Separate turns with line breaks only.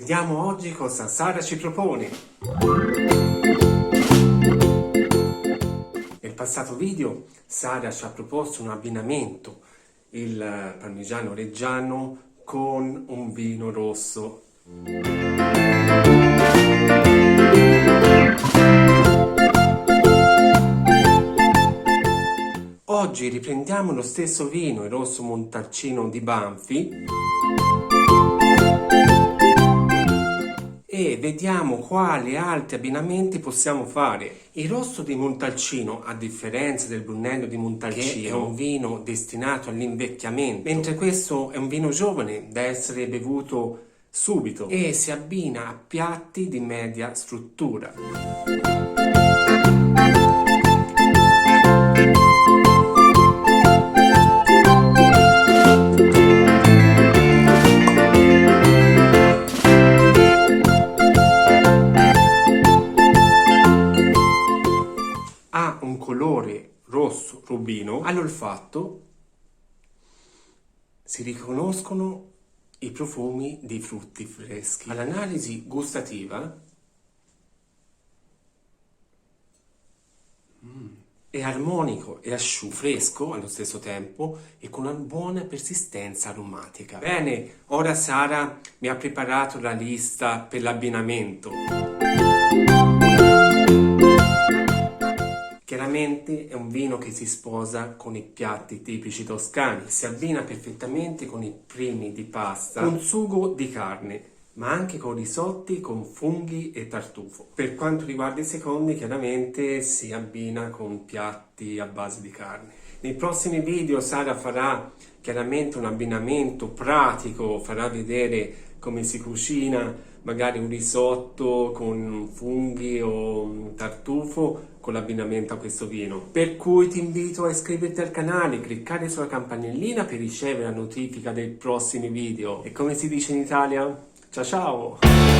Vediamo oggi cosa Sara ci propone. Nel passato video Sara ci ha proposto un abbinamento, il parmigiano reggiano con un vino rosso. Oggi riprendiamo lo stesso vino, il rosso montalcino di Banfi, e vediamo quali altri abbinamenti possiamo fare. Il rosso di Montalcino, a differenza del Brunello di Montalcino, è un vino destinato all'invecchiamento, mentre questo è un vino giovane da essere bevuto subito e si abbina a piatti di media struttura. Ha un colore rosso rubino, all'olfatto si riconoscono i profumi di frutti freschi. All'analisi gustativa è armonico e asciutto, fresco allo stesso tempo e con una buona persistenza aromatica. Bene, ora Sara mi ha preparato la lista per l'abbinamento. Chiaramente è un vino che si sposa con i piatti tipici toscani, si abbina perfettamente con i primi di pasta, con sugo di carne, ma anche con risotti con funghi e tartufo. Per quanto riguarda i secondi, chiaramente si abbina con piatti a base di carne. Nei prossimi video Sara farà chiaramente un abbinamento pratico, farà vedere come si cucina magari un risotto con funghi o tartufo con l'abbinamento a questo vino. Per cui ti invito a iscriverti al canale, cliccare sulla campanellina per ricevere la notifica dei prossimi video. E come si dice in Italia? Ciao ciao!